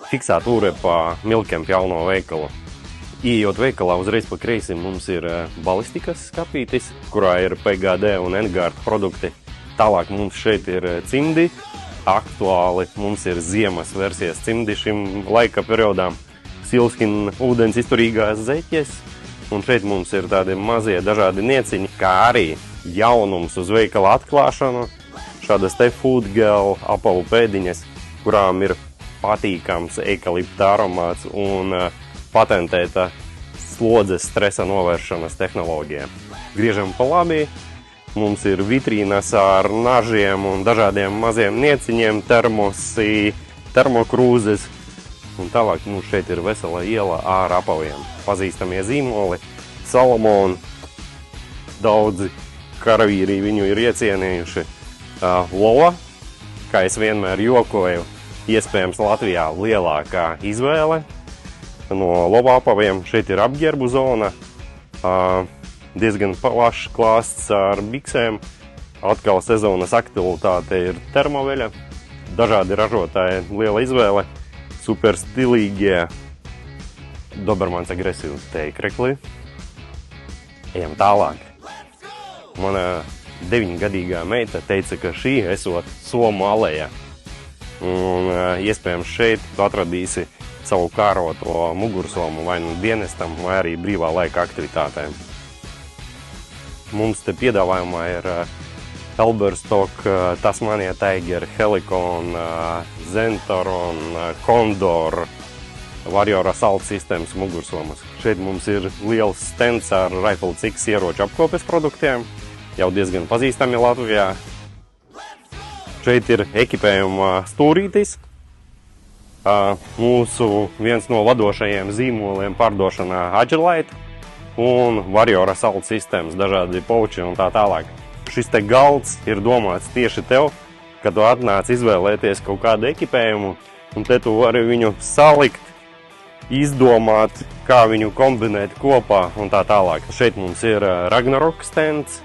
fiksēta tūre pa Milkem jauno veikalu. Ieejot veikalā, uzreiz pa kreisi mums ir balistikas skapītis, kurā ir PGD un Engard produkti. Tālāk mums šeit ir cimdi. Aktuāli mums ir ziemas versijas cimdi šim laika periodām. Silskin ūdens izturīgās zeķes. Un šeit mums ir tādi mazie dažādi nieciņi, kā arī jaunums uz veikala atklāšanu. Šādas te Food Gel apavu pēdiņas, kurām ir patīkams eikalipta aromāts un patentēta slodzes stresa novēršanas tehnoloģija. Griežam pa labi, mums ir vitrīnas ar nažiem un dažādiem maziem nieciņiem, termosi, termokrūzes. Un tālāk mums šeit ir vesela iela ar apaviem. Pazīstamie zīmoli, Salomon, daudzi karavīri viņu ir iecienījuši. Lova, kā es vienmēr jokoju, iespējams Latvijā lielākā izvēle no lova apaviem. Šeit ir apģērbu zona, diezgan plašs klāsts ar biksēm. Atkal sezonas aktualitāte ir termoveļa, dažādi ražotāji, liela izvēle, super stilīgie Dobermans agresīvs teikrekli. Ejam tālāk. Mana 9-gadīgā meita teica, ka šī esot somu aleja. Un iespējams šeit tu atradīsi savu kāroto mugursomu vai nu dienestam, vai arī brīvā laika aktivitātēm. Mums te piedāvājumā ir Elberstock, Tasmania Tiger, Helicon, Zentoron, Condor, Warrior Assault sistēmas mugursomas. Šeit mums ir liels stends ar Rifle X ieroču apkopes produktiem, jau diezgan pazīstami Latvijā. Šeit ir ekipējuma stūrītis. Mūsu viens no vadošajiem zīmoliem pārdošanā Agilite un Warrior Assault sistēmas, dažādi pouči un tā tālāk. Šis te galds ir domāts tieši tev, kad tu atnāc izvēlēties kaut kādu ekipējumu, un te tu vari viņu salikt, izdomāt, kā viņu kombinēt kopā un tā tālāk. Šeit mums ir Ragnarok stends,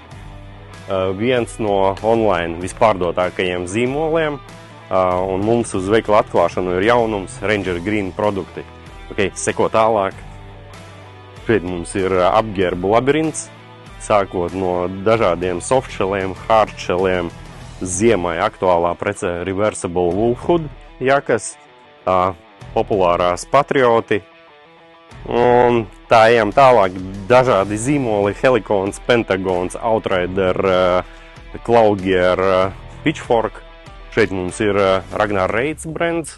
viens no online vispārdotākajiem zīmoliem, un mums uz veikala atklāšanu ir jaunums Ranger Green produkti. Ok, seko tālāk. Šeit mums ir apģērbu labirints, sākot no dažādiem softshelliem, hardshelliem, ziemai aktuālā prece Reversible Wolf Hood jakas, populārās Patrioti. Un tā ejam tālāk, dažādi zīmoli, Helicons, Pentagons, Outrider, Cloudgear, Pitchfork. Šeit mums ir Ragnar Reitz brands,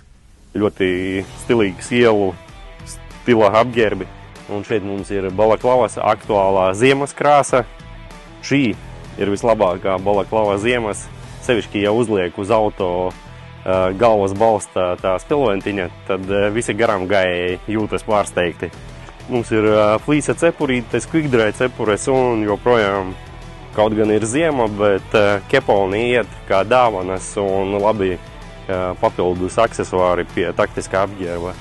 ļoti stilīgs ielu stila apģērbi. Un šeit mums ir balaklavas aktuālā ziemas krāsa. Šī ir vislabākā balaklava ziemas, sevišķi ja uzliek uz auto galvas balsta tā spilventiņa, tad visi garām gājēji jūtas pārsteigti. Mums ir flīsa cepurītes, quick-dry cepures un joprojām kaut gan ir ziema, bet keponi iet kā dāvanas un labi papildus aksesuāri pie taktiskā apģērba.